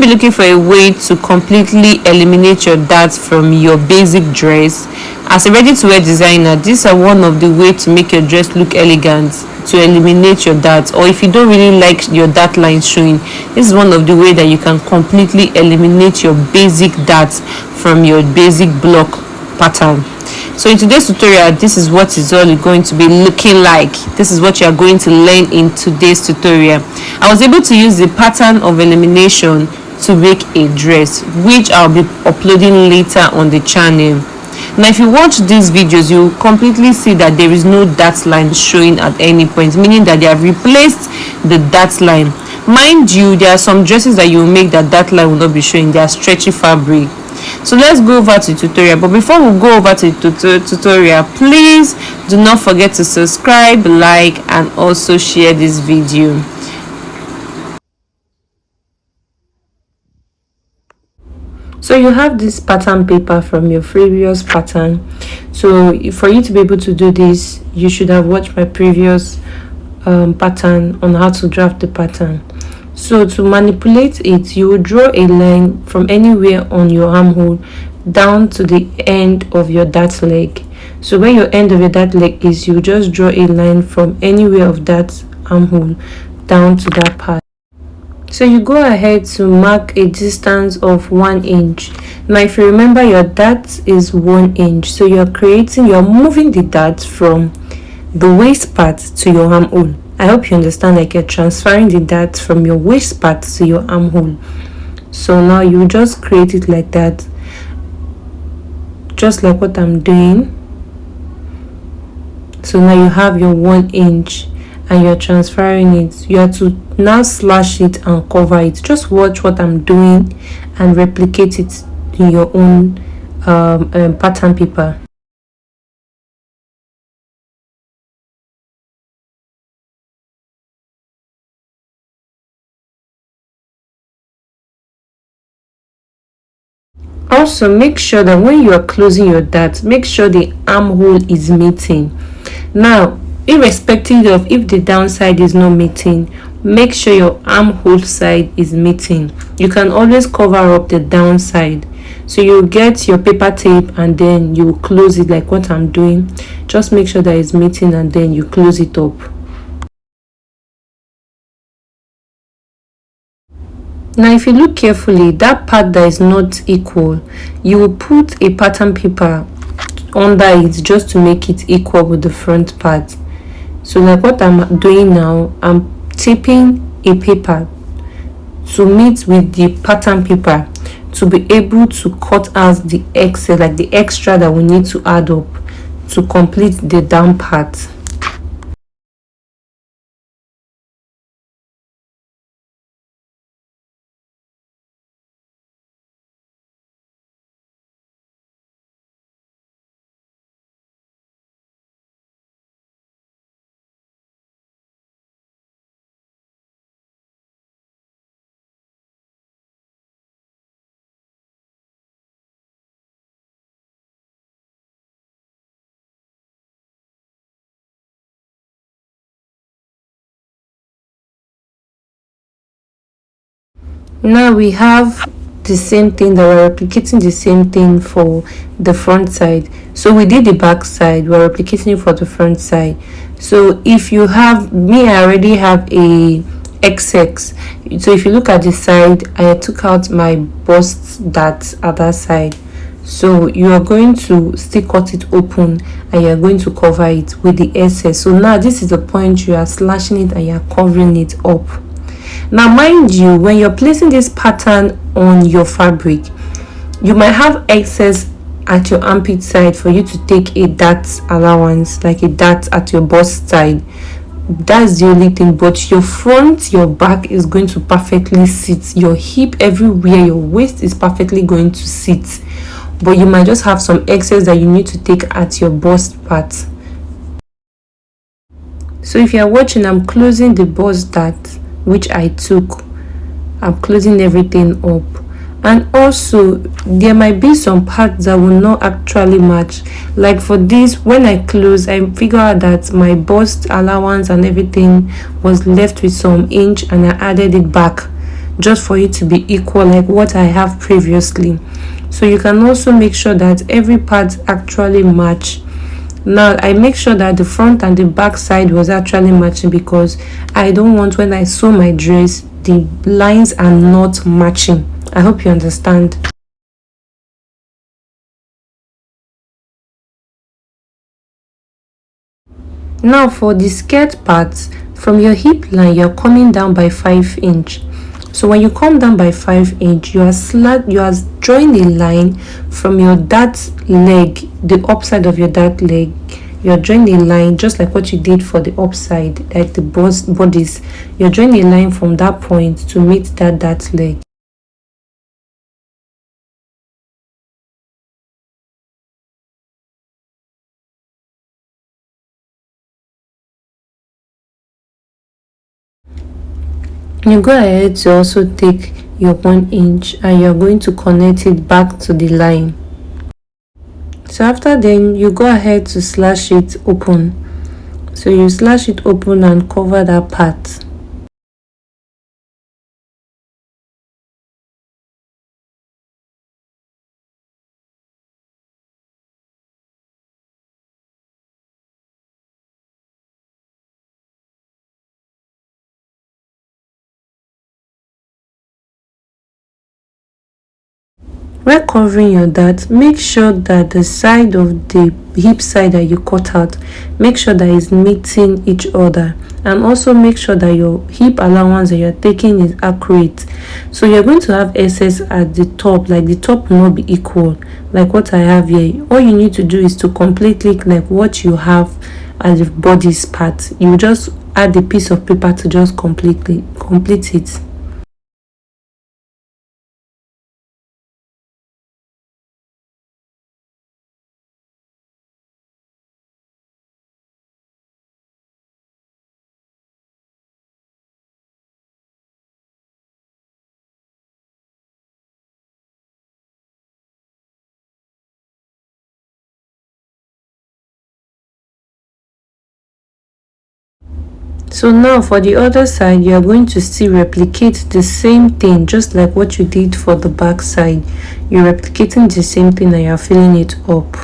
be looking for a way to completely eliminate your darts from your basic dress? As a ready-to-wear designer, these are one of the ways to make your dress look elegant, to eliminate your darts. Or if you don't really like your dart lines showing, this is one of the ways that you can completely eliminate your basic darts from your basic block pattern. So in today's tutorial, this is what is all going to be looking like. This is what you are going to learn in today's tutorial. I was able to use the pattern of elimination to make a dress, which I'll be uploading later on the channel. Now if you watch these videos, you will completely see that there is no dart line showing at any point, meaning that they have replaced the dart line. Mind you, there are some dresses that you will make that dart line will not be showing. They are stretchy fabric. So let's go over to the tutorial. But before we go over to the tutorial, please do not forget to subscribe, like, and also share this video. So you have this pattern paper from your previous pattern. So for you to be able to do this, you should have watched my previous pattern on how to draft the pattern. So to manipulate it, you will draw a line from anywhere on your armhole down to the end of your dart leg. So where your end of your dart leg is, you just draw a line from anywhere of that armhole down to that part. So you go ahead to mark a distance of 1 inch. Now if you remember, your dart is 1 inch, so you're moving the dart from the waist part to your armhole. I hope you understand, like you're transferring the dart from your waist part to your armhole. So now you just create it like that, just like what I'm doing. So now you have your 1 inch and you're transferring it. You have to now slash it and cover it. Just watch what I'm doing and replicate it in your own pattern paper. Also, make sure that when you are closing your dart, make sure the armhole is meeting. Now, irrespective of if the downside is not meeting, make sure your armhole side is meeting. You can always cover up the downside. So you get your paper tape and then you close it like what I'm doing. Just make sure that it's meeting and then you close it up. Now if you look carefully, that part that is not equal, you will put a pattern paper under it just to make it equal with the front part. So like what I'm doing now, I'm taping a paper to meet with the pattern paper to be able to cut out the excess, like the extra that we need to add up to complete the down part. Now we have the same thing, that we're replicating the same thing for the front side. So we did the back side, we're replicating it for the front side. So if you have, I already have a XX. So if you look at the side, I took out my bust dart at that side. So you are going to still cut it open and you're going to cover it with the excess. So now this is the point you are slashing it and you're covering it up. Now mind you, when you're placing this pattern on your fabric, you might have excess at your armpit side for you to take a dart allowance, like a dart at your bust side. That's the only thing. But your front, your back is going to perfectly sit, your hip, everywhere, your waist is perfectly going to sit. But you might just have some excess that you need to take at your bust part. So if you're watching, I'm closing the bust dart which I took. I'm closing everything up, and also there might be some parts that will not actually match. Like for this, when I close, I figure out that my bust allowance and everything was left with some inch and I added it back just for it to be equal like what I have previously. So you can also make sure that every part actually match. Now I make sure that the front and the back side was actually matching, because I don't want, when I sew my dress, the lines are not matching. I hope you understand. Now for the skirt part, from your hip line you're coming down by 5 inch. So when you come down by 5 inch, you are drawing a line from your dart leg, the upside of your dart leg. You're drawing a line just like what you did for the upside, like the bodies. You're drawing a line from that point to meet that dart leg. You go ahead to also take your 1 inch and you're going to connect it back to the line. So after then, you go ahead to slash it open. So you slash it open and cover that part. When covering your dart, make sure that the side of the hip side that you cut out, make sure that it's meeting each other, and also make sure that your hip allowance that you're taking is accurate. So you're going to have excess at the top, like the top will not be equal like what I have here. All you need to do is to completely like what you have as the body's part. You just add a piece of paper to just complete it. So now for the other side, you are going to still replicate the same thing just like what you did for the back side. You're replicating the same thing and you're filling it up.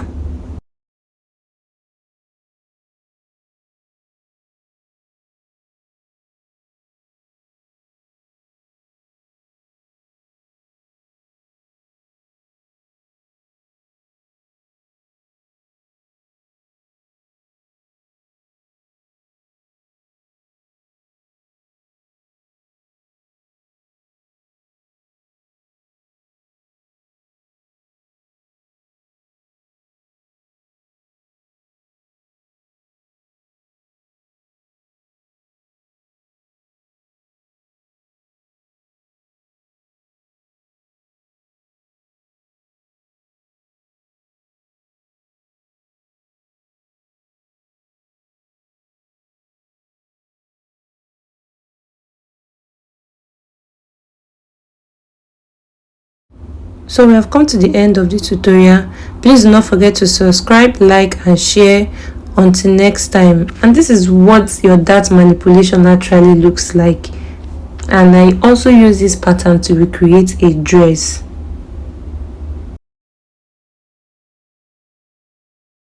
So we have come to the end of the tutorial. Please do not forget to subscribe, like and share. Until next time. And this is what your dart manipulation actually looks like. And I also use this pattern to recreate a dress.